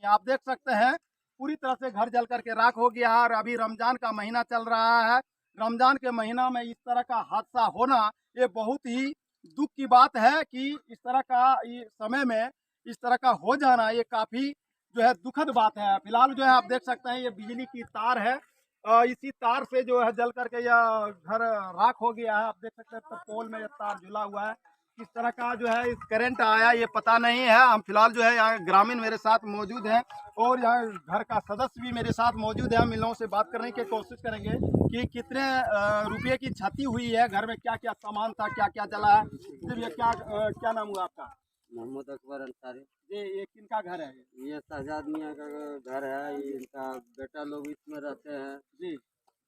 सके। आप देख सकते हैं पूरी तरह से घर जल करके राख हो गया है और अभी रमजान का महीना चल रहा है। रमजान के महीना में इस तरह का हादसा होना ये बहुत ही दुख की बात है कि इस तरह का समय में इस तरह का हो जाना ये काफ़ी जो है दुखद बात है। फिलहाल जो है आप देख सकते हैं ये बिजली की तार है। इसी तार से जो है जल करके यह घर राख हो गया है। आप देख सकते हैं पोल में ये तार झुला हुआ है। किस तरह का जो है इस करंट आया ये पता नहीं है। हम फिलहाल जो है यहाँ ग्रामीण मेरे साथ मौजूद हैं और यहाँ घर का सदस्य भी मेरे साथ मौजूद है। हम इन लोगों से बात करने की कोशिश करेंगे कि कितने रुपये की क्षति हुई है, घर में क्या क्या सामान था, क्या क्या जला है। ये क्या नाम हुआ आपका? मोहम्मद अकबर अंसारी। ये किनका घर है? ये शहजाद मियाँ का घर है। इनका बेटा लोग इसमें रहते हैं जी।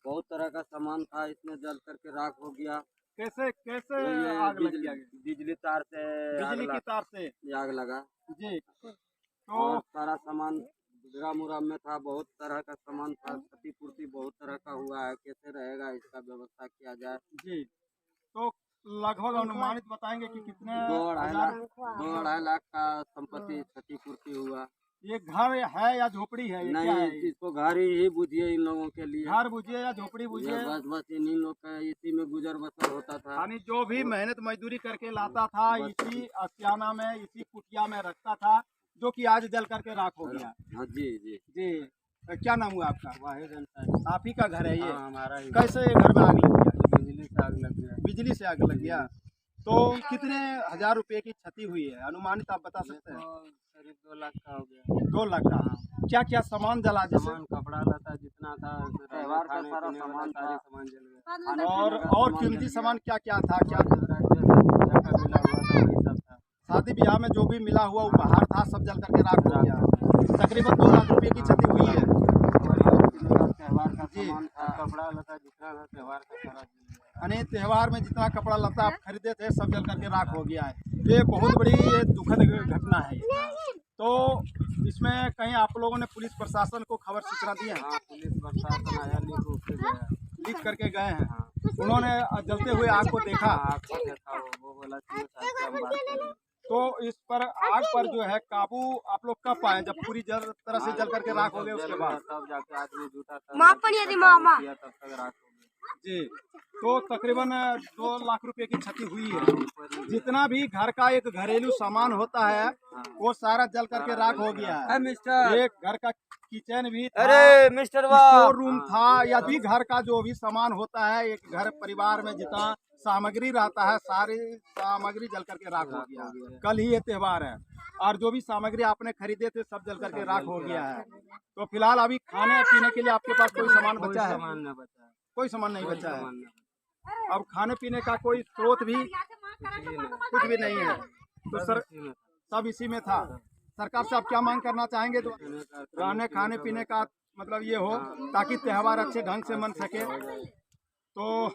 बहुत तरह का सामान था इसमें जल करके राख हो गया। कैसे कैसे ये आग लग गया? बिजली तार से बिजली की तार से आग लगा। जी। तो और सारा सामान ड्राम उराम में था, बहुत तरह का सामान था। क्षतिपूर्ति बहुत तरह का हुआ है, कैसे रहेगा इसका व्यवस्था किया जाए। जी, तो लगभग अनुमानित बताएंगे कि कितने? 2-2.5 लाख का संपत्ति क्षतिपूर्ति हुआ। ये घर है या झोपड़ी है? ये क्या नहीं, है? इसको घर ही बुझिए इन लोगों के लिए। घर बुझिए या झोपड़ी बुझिए? बस इन्हीं लोग का इसी में गुजर बसर होता था। यानी जो भी मेहनत मजदूरी करके लाता था इसी आशियाना में, इसी कुटिया में रखता था, जो कि आज जल करके राख हो गया। हाँ जी जी जी। क्या नाम हुआ आपका? वाहिद अंसारी। आप ही का घर है ये? हाँ, हमारा ही। कैसे घर में आग लग गया? बिजली से आग लग गया। बिजली से आग लग गया। तो कितने हजार रुपए की क्षति हुई है अनुमानित आप बता सकते हैं? करीब 2 लाख का हो गया। 2 लाख का। क्या क्या सामान जला? जैसे सामान कपड़ा लता जितना था, त्योहार का सारा सामान, सारे सामान जल गया। और कीमती सामान क्या क्या था? क्या का मिला हुआ था वही सब था। शादी ब्याह में जो भी मिला हुआ उपहार था सब जल करके राख हो गया। तकरीबन 2 लाख रुपए की क्षति हुई है। त्योहार का सामान था, कपड़ा लता जितना था त्योहार का सारा जल गया। यानी त्योहार में जितना कपड़ा लता आप खरीदे थे सब जल करके राख हो गया है। ये बहुत बड़ी दुखद घटना है। तो इसमें कहीं आप लोगों ने पुलिस प्रशासन को खबर सूचना दी है? हाँ, पुलिस प्रशासन आया, लिख करके गए हैं। उन्होंने जलते हुए आग को देखा। आग को देखा, वो बोला कि हम बात करें। तो इस पर आग पर जो है काबू आप लोग कब पाए? जब पूरी तरह से जल करके राख हो गए उसके बाद? तब जाके आदमी जुटा था, तब तक राख हो गई। जी। तो तकरीबन 2 लाख रुपए की क्षति हुई है। जितना भी घर का एक घरेलू सामान होता है वो सारा जल करके राख हो गया है। एक घर का किचन भी था, अरे मिस्टर स्टोर रूम था, या भी घर का जो भी सामान होता है, एक घर परिवार में जितना सामग्री रहता है सारी सामग्री जल करके राख हो गया। कल ही ये त्योहार है और जो भी सामग्री आपने खरीदे थे सब जल करके राख हो गया है। तो फिलहाल अभी खाने पीने के लिए आपके पास कोई सामान बचा है? कोई सामान नहीं बचा है। अब खाने पीने का कोई स्रोत भी कुछ भी नहीं है। तो सर सब इसी में था। सरकार से आप क्या मांग करना चाहेंगे? तो रहने खाने पीने का मतलब ये हो ताकि त्यौहार अच्छे ढंग से मन सके। तो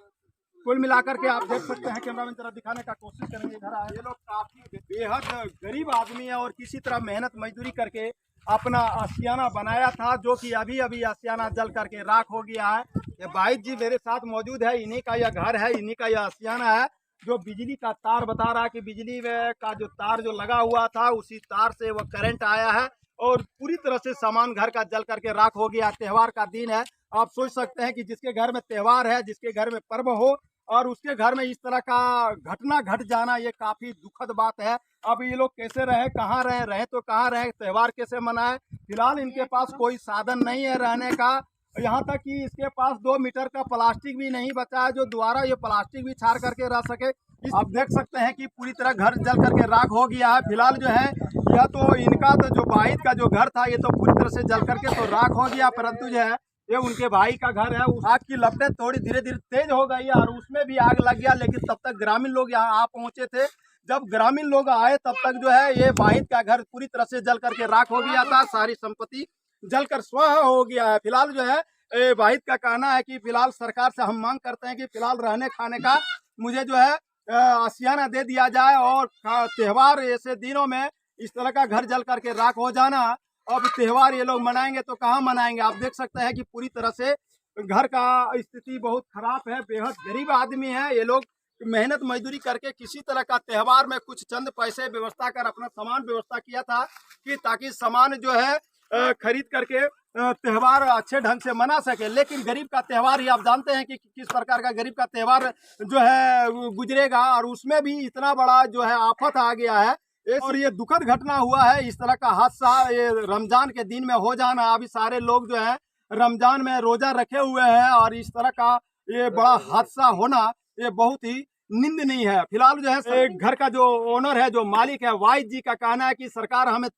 कुल मिलाकर के आप देख सकते हैं, कैमरामैन जरा दिखाने का कोशिश करेंगे। इधर आए। ये लोग काफी बेहद गरीब आदमी है और किसी तरह मेहनत मजदूरी करके अपना आशियाना बनाया था, जो कि अभी अभी आशियाना जल करके राख हो गया है। ये भाई जी मेरे साथ मौजूद है, इन्हीं का यह घर है, इन्हीं का यह आशियाना है। जो बिजली का तार बता रहा है कि बिजली में का जो तार जो लगा हुआ था उसी तार से वह करंट आया है और पूरी तरह से सामान घर का जल करके राख हो गया। त्योहार का दिन है, आप सोच सकते हैं कि जिसके घर में त्योहार है, जिसके घर में पर्व हो और उसके घर में इस तरह का घटना घट जाना ये काफी दुखद बात है। अब ये लोग कैसे रहे, कहाँ रहे तो कहाँ रहे, त्योहार कैसे मनाए? फिलहाल इनके पास कोई साधन नहीं है रहने का। यहाँ तक कि इसके पास 2 मीटर का प्लास्टिक भी नहीं बचा है जो द्वारा ये प्लास्टिक भी छाड़ करके रह सके। आप देख सकते हैं कि पूरी तरह घर जल करके राख हो गया है। फिलहाल जो है यह तो इनका तो जो वाहिद का जो घर था ये तो पूरी तरह से जल करके तो राख हो गया, परंतु जो है ये उनके भाई का घर है। उस आग की लपटें थोड़ी धीरे धीरे तेज हो गई और उसमें भी आग लग गया, लेकिन तब तक ग्रामीण लोग यहाँ आ पहुंचे थे। जब ग्रामीण लोग आए तब तक जो है ये वाहिद का घर पूरी तरह से जल करके राख हो गया था, सारी संपत्ति जलकर स्वाहा हो गया है। फिलहाल जो है वाहिद का कहना है कि फिलहाल सरकार से हम मांग करते हैं कि फिलहाल रहने खाने का मुझे जो है आशियाना दे दिया जाए और त्योहार ऐसे दिनों में इस तरह का घर जल करके राख हो जाना, अब त्योहार ये लोग मनाएंगे तो कहाँ मनाएंगे? आप देख सकते हैं कि पूरी तरह से घर का स्थिति बहुत खराब है, बेहद गरीब आदमी है। ये लोग मेहनत मजदूरी करके किसी तरह का त्योहार में कुछ चंद पैसे व्यवस्था कर अपना सामान व्यवस्था किया था कि ताकि सामान जो है खरीद करके त्यौहार अच्छे ढंग से मना सके। लेकिन गरीब का त्यौहार ही आप जानते हैं कि किस प्रकार का गरीब का त्यौहार जो है गुजरेगा, और उसमें भी इतना बड़ा जो है आफत आ गया है। और ये दुखद घटना हुआ है, इस तरह का हादसा ये रमजान के दिन में हो जाना। अभी सारे लोग जो है रमजान में रोजा रखे हुए हैं, और इस तरह का ये बड़ा हादसा होना ये बहुत ही निंदनीय है। फिलहाल जो है घर का जो ओनर है, जो मालिक है, वाइस जी का कहना है कि सरकार हमें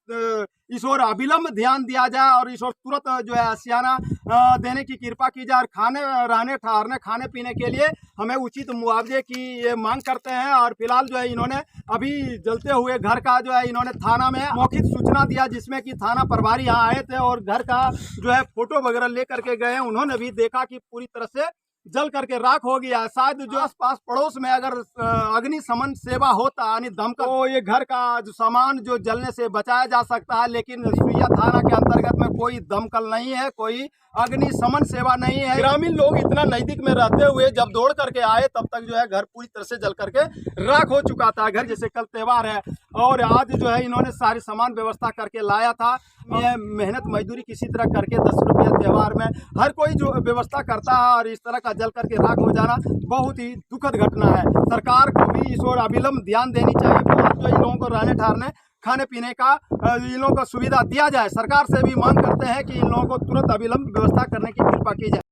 इस ओर अविलंब ध्यान दिया जाए और इस ओर तुरंत जो है आशियाना देने की कृपा की जाए, और खाने रहने ठहरने खाने पीने के लिए हमें उचित मुआवजे की ये मांग करते हैं। और फिलहाल जो है इन्होंने अभी जलते हुए घर का जो है इन्होंने थाना में मौखिक सूचना दिया, जिसमें कि थाना प्रभारी यहाँ आए थे और घर का जो है फोटो वगैरह लेकर के गए। उन्होंने भी देखा कि पूरी तरह से जल करके राख हो गया है। शायद जो आसपास पड़ोस में अगर अग्निशमन सेवा होता यानी दमकल, तो ये घर का जो सामान जो जलने से बचाया जा सकता है। लेकिन सुइया थाना के अंतर्गत में कोई दमकल नहीं है, कोई अग्निशमन सेवा नहीं है। ग्रामीण लोग इतना नजदीक में रहते हुए जब दौड़ करके आए तब तक जो है घर पूरी तरह से जल करके राख हो चुका था। घर जैसे कल त्यौहार है और आज जो है इन्होंने सारी सामान व्यवस्था करके लाया था। ये मेहनत मजदूरी किसी तरह करके 10 रुपया त्यौहार में हर कोई जो व्यवस्था करता है, और इस तरह का जल करके राख हो जाना बहुत ही दुखद घटना है। सरकार को भी इस ओर अविलंब ध्यान देनी चाहिए, जो इन लोगों को रहने ठहरने खाने पीने का इन लोगों को सुविधा दिया जाए। सरकार से भी मांग करते हैं कि इन लोगों को तुरंत अविलंब व्यवस्था करने की कृपा की जाए।